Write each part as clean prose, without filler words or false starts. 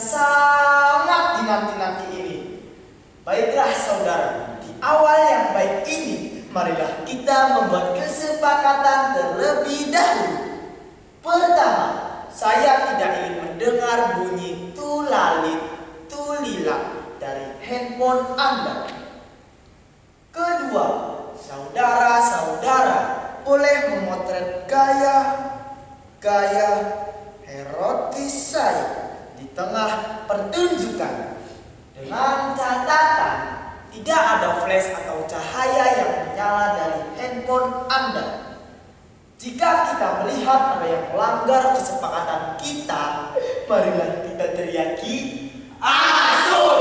sangat dinanti-nanti ini. Baiklah saudara, di awal yang baik ini, marilah kita membuat kesepakatan terlebih dahulu. Pertama, saya tidak ingin mendengar bunyi tulalit, tulilang dari handphone Anda. Kedua, saudara-saudara boleh memotret gaya erotis saya di tengah pertunjukan. Dengan catatan, tidak ada flash atau cahaya yang menyala dari handphone Anda. Jika kita melihat ada yang melanggar kesepakatan kita, marilah kita teriaki, "Asul!"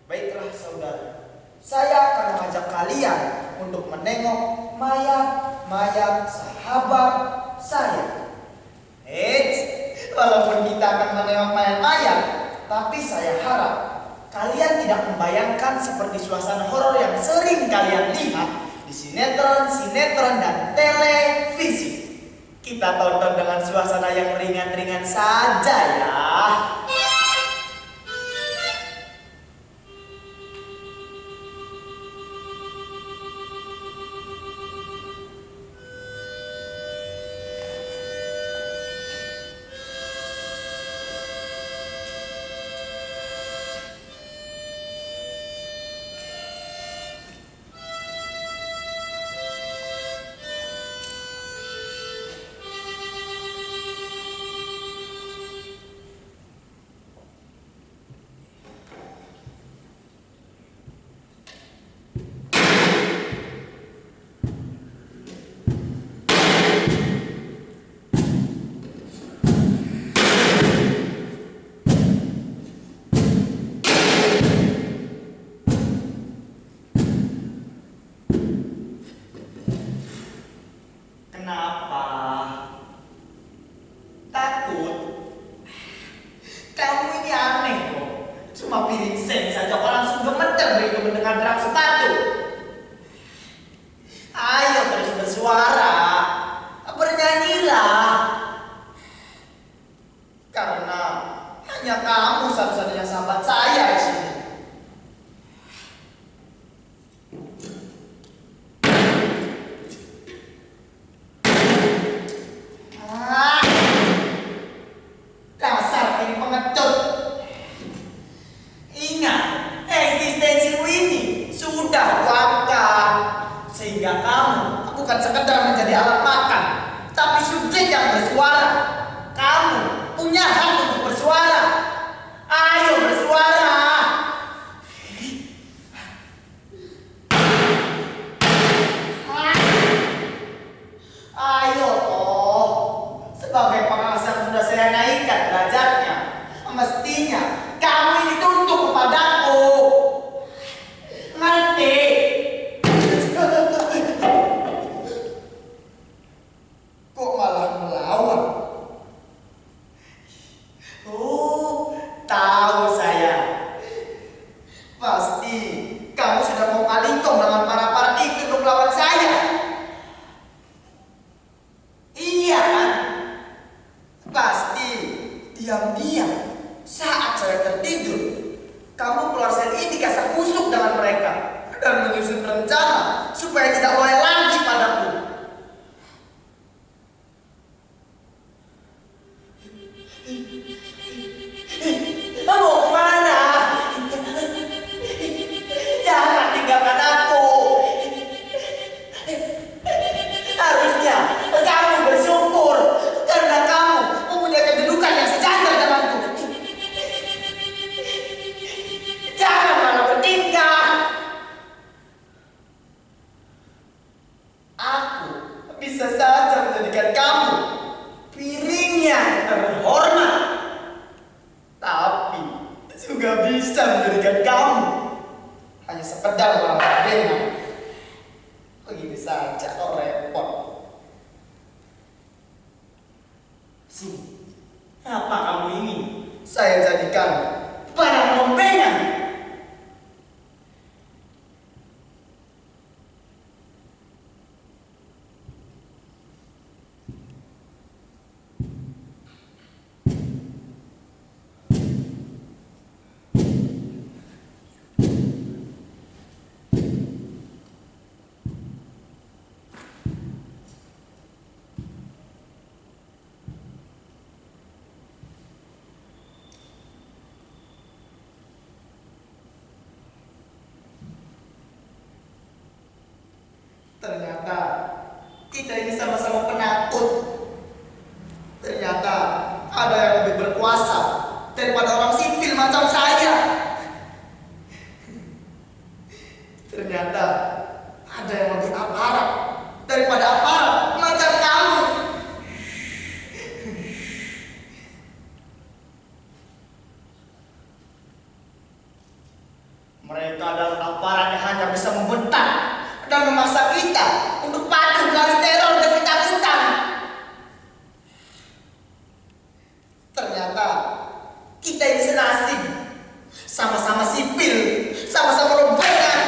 Baiklah saudara, saya akan mengajak kalian untuk menengok mayat sahabat saya. Walaupun kita akan menengok mayat-mayat, tapi saya harap kalian tidak membayangkan seperti suasana horor yang sering kalian lihat di sinetron dan televisi. Kita tonton dengan suasana yang ringan-ringan saja ya. Kenapa? Takut? Kamu ini aneh kok. Cuma piring seng saja kok langsung gemeter begitu mendengar drum sepatu. Ayo terus bersuara, bernyanyilah. Karena hanya kamu satu-satunya sahabat saya di sini. Sehingga kamu bukan sekedar menjadi alat makan, tapi subjek yang bersuara. Kamu punya hak untuk bersuara. Ayo bersuara. Ayo toh. Sebagai pengawas yang sudah saya naikkan derajatnya, mestinya kamu ini tunduk kepadaku. Ngerti? Kok malah melawan? Oh, tahu saya. Pasti kamu sudah mau kalingkong dengan para itu untuk melawan saya. Iya kan? Pasti diam-diam saat saya tertidur, kamu keluar sel ini kasak kusuk dengan mereka dan menyusun rencana supaya tidak boleh lagi padaku. Mau kemana? Jangan tinggalkan aku. Harusnya kamu bersyukur karena kamu mempunyai kedudukan yang sejajar denganku. Jangan malah bertingkah. Aku bisa saja menjadikan kamu piring yang terhormat, tapi juga bisa menjadikan kamu hanya sekedar melamar dengan. Begitu saja kok repot. Sini, apa kamu ingin saya jadikan barang rombengan? Ternyata kita ini sama-sama penakut. Ternyata ada yang lebih berkuasa daripada orang sipil macam saya. Ternyata ada yang lebih aparat daripada aparat macam kamu. Mereka adalah aparat yang hanya bisa membentak dan memaksa kita untuk patuh melalui teror dan ketakutan. Ternyata kita ini senasib, sama-sama sipil, sama-sama rombongan.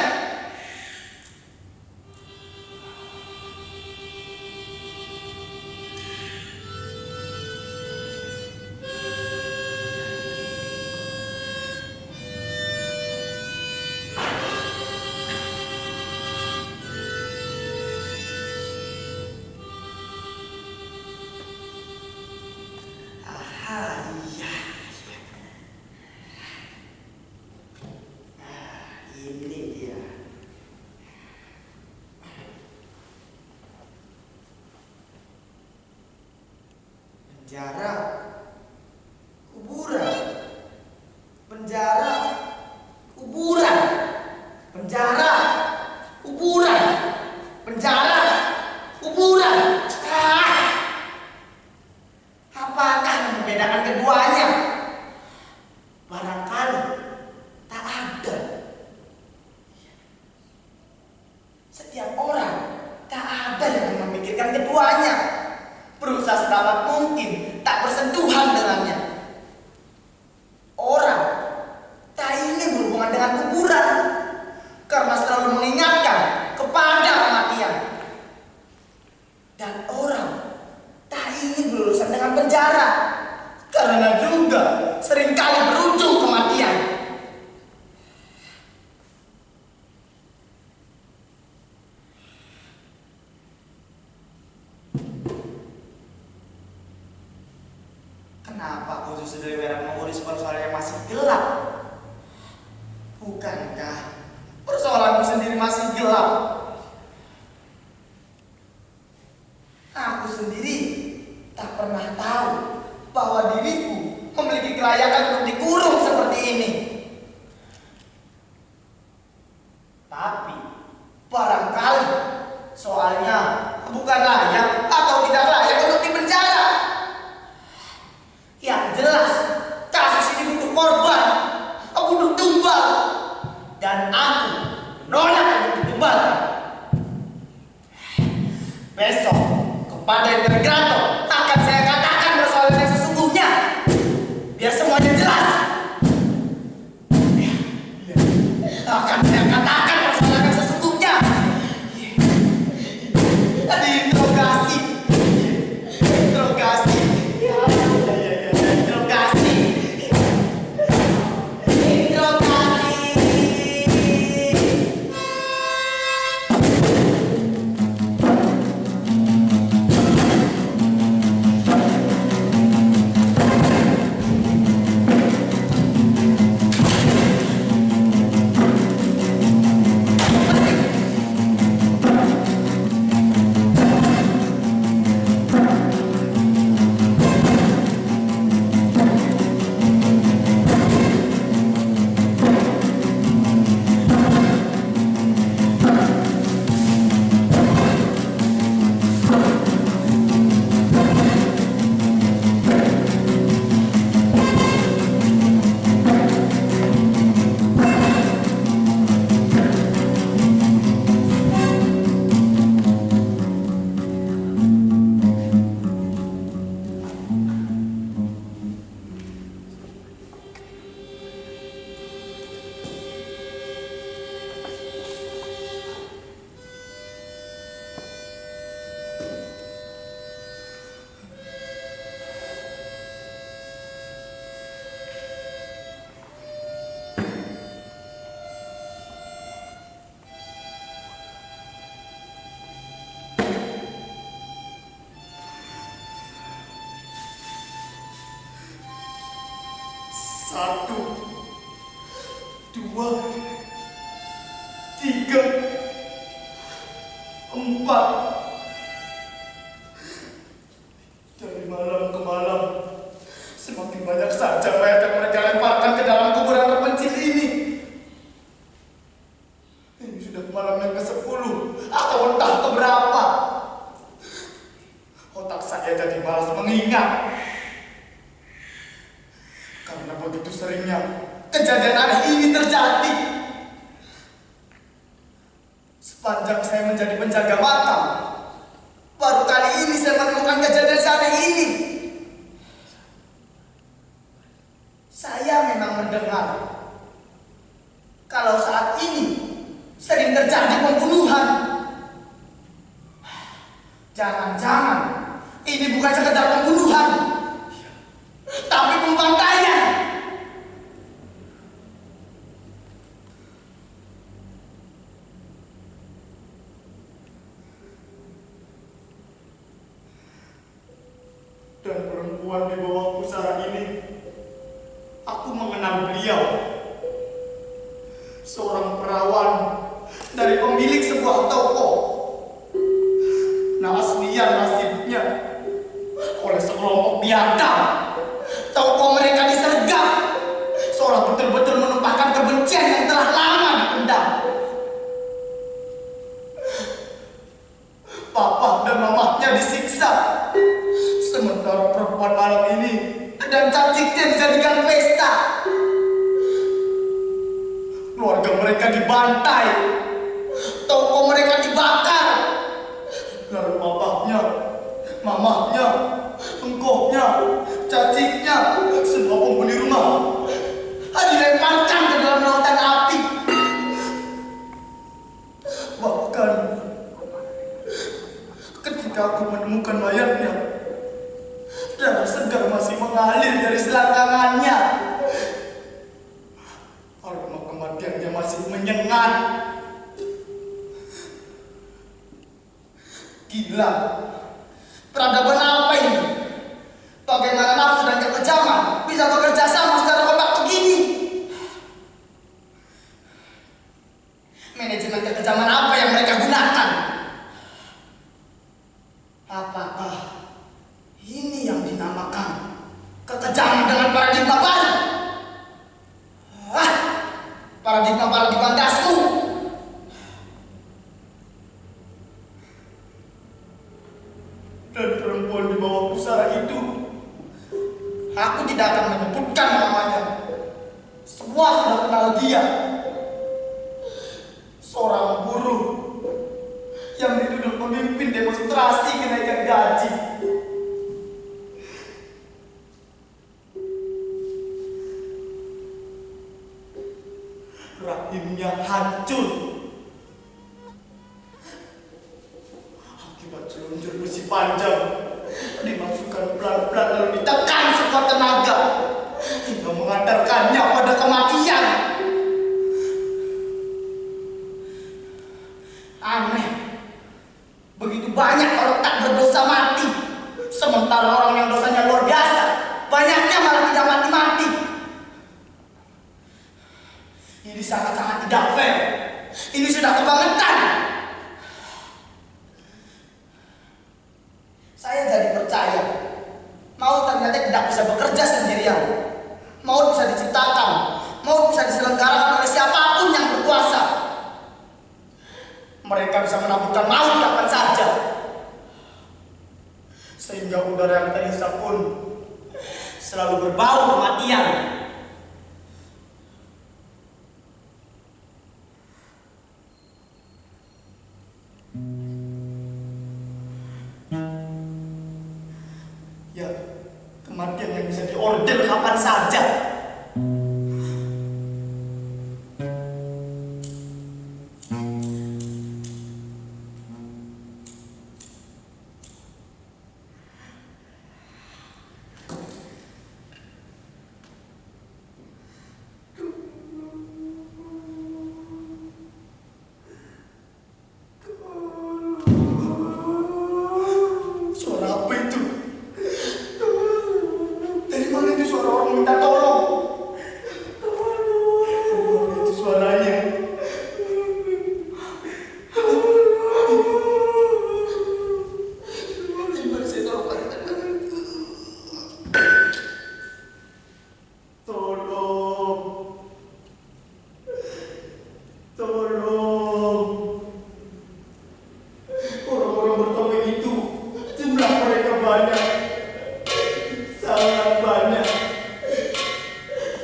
Penjara, kuburan, penjara, kuburan, penjara, kuburan, penjara, kuburan. Apakah yang membedakan keduanya? Barangkali tak ada. Setiap orang tak ada yang memikirkan keduanya. Berusaha sedapat mungkin tak bersentuhan dengannya. Orang tak ingin berhubungan dengan kuburan karena selalu mengingatkan kepada kematian. Dan orang tak ingin berurusan dengan penjara karena juga seringkali berujung kematian. Kenapa kau justru deliweran mengurus persoalan yang masih gelap? Bukankah persoalanku sendiri masih gelap? Aku sendiri tak pernah tahu bahwa diriku memiliki kelayakan untuk dikurung seperti ini. Tapi barangkali soalnya bukan layak atau tidak layak untuk dipenjara. Yang jelas, kasus ini butuh korban, butuh tumbal, dan aku menolak untuk tumbal. Besok, kepada integrator akan saya katakan persoalan yang sesungguhnya, biar semuanya jelas. Akan saya katakan persoalan yang sesungguhnya. Diinterogasi, interogasi. Satu, dua, tiga, mengumpat. Dari malam ke malam, semakin banyak saja mayat yang mereka lemparkan ke dalam kuburan terpencil ini. Ini sudah malam yang ke-10 atau entah keberapa. Otak saya jadi malas mengingat. Karena begitu seringnya kejadian aneh ini terjadi. Sepanjang saya menjadi penjaga makam, baru kali ini saya menemukan kejadian aneh ini. Saya memang mendengar kalau saat ini sering terjadi pembunuhan. Jangan-jangan ini bukan sekedar pembunuhan, tapi pembantaian. Dan perempuan di bawah pusara ini, aku mengenal beliau. Seorang perawan dari pemilik sebuah toko. Naas liar nasibnya oleh sekelompok biadab. Toko mereka disergap, seolah betul-betul menumpahkan kebencian yang telah lama dipendam. Papa dan mamahnya disiksa, sementara perempuan malam ini dan caciknya dijadikan pesta. Keluarga mereka dibantai, toko mereka dibakar. Lalu papahnya, mamahnya, engkoknya, caciknya, semua penghuni rumah dilemparkan ke dalam lautan api. Bahkan ketika aku menemukan mayatnya, darah segar masih mengalir dari selangkangannya. Aroma kematiannya masih menyengat. Gila, peradaban apa ini? Bagaimana nafsu dan kekejaman bisa bekerja sama secara kompak begini? Manajemen kekejaman apa yang mereka gunakan? Apakah ini yang dinamakan kekejaman dengan paradigma baru? Paradigma dasmu. Dan perempuan di bawah pusara itu, aku tidak akan menyebutkan namanya. Semua sudah kenal dia. Seorang buruh yang dituduh memimpin demonstrasi kenaikan gaji. Rahimnya hancur akibat seluncur besi panjang, dimasukkan pelan-pelan lalu ditekan sekuat tenaga hingga mengantarkannya pada kematian. Aneh, begitu banyak orang tak berdosa mati, sementara orang yang dosanya luar biasa banyaknya malah tidak mati-mati. Ini sangat-sangat tidak fair. Ini sudah kebangetan. Saya jadi percaya, maut ternyata tidak bisa bekerja sendirian. Maut bisa diciptakan, maut bisa diselenggarakan oleh siapapun yang berkuasa. Mereka bisa menaburkan maut kapan saja, sehingga udara yang terhisap pun selalu berbau kematian. Ya, kematian yang bisa diorder kapan saja. Suara apa itu? Dari mana itu suara orang minta tolong?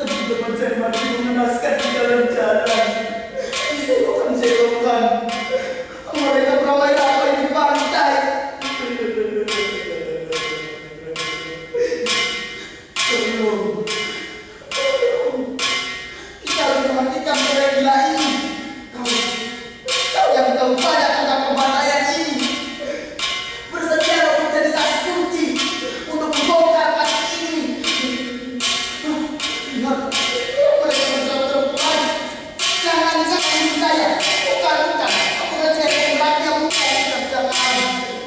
tapi teman saya masih mengenaskan di jalan-jalan. Diserokan-serokan. Mereka beramai ramai di pantai. Tolong, kita harus menghentikan mereka gila ini. Kau yang tahu banyak tentang pembantaian ini. Bersedialah menjadi saksi kunci untuk membongkar kasus ini. Lihat, mereka mencoba lagi. Jangan bunuh saya. Bukan. Aku akan cari pembantu yang bukan.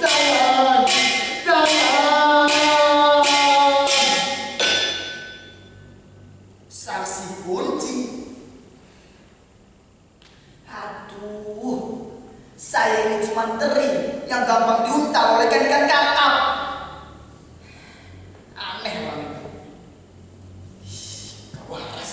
Jangan. Saksi kunci. Aduh, saya ini cuma teri yang gampang diuntal oleh ikan-ikan kakap. Aneh banget. Gak waras.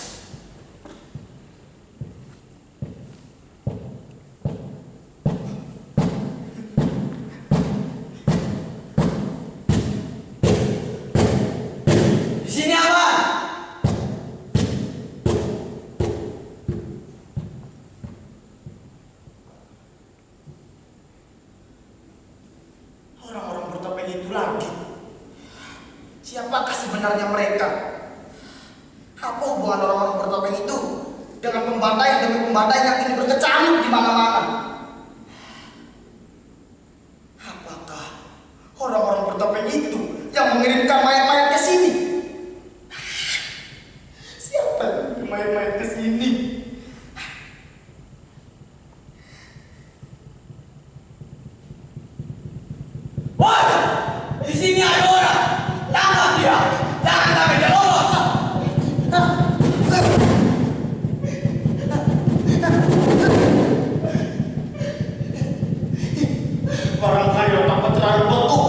Di sini aman. Orang-orang bertopeng itu lagi. Siapakah sebenarnya mereka? Apa hubungan orang-orang bertopeng itu dengan pembantaian demi pembantaian yang kini berkecamuk di mana-mana? Apakah orang-orang bertopeng itu yang mengirimkan mayat-mayat ke sini? Siapa yang mengirim mayat-mayat ke sini? Woi, di sini ada orang. Tangkap dia. Jangan sampai dia lolos. Barangkali otak terlalu beku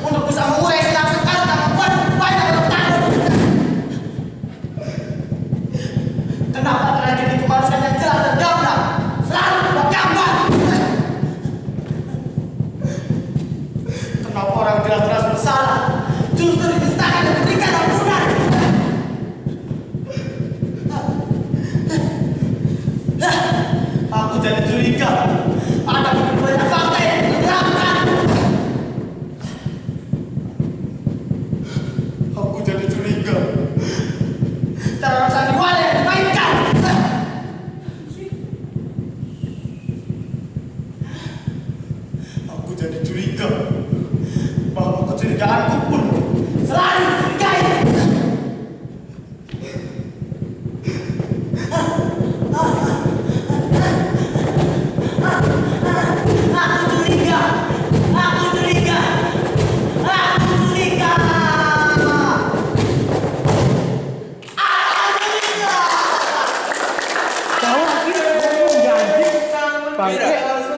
untuk bisa mengurai senang sekali dan membuat banyak orang takut. Kenapa tragedi kemanusiaan yang jelas dan gamblang selalu dibuat gambar? Kenapa orang jelas-jelas bersalah justru didustakan dan diberikan ampunan? Aku jadi curiga ada begitu banyak fakta yang diterangkan. Aku jadi curiga terhadap sandiwara yang dimainkan. Aku jadi curiga bahwa kecurigaanku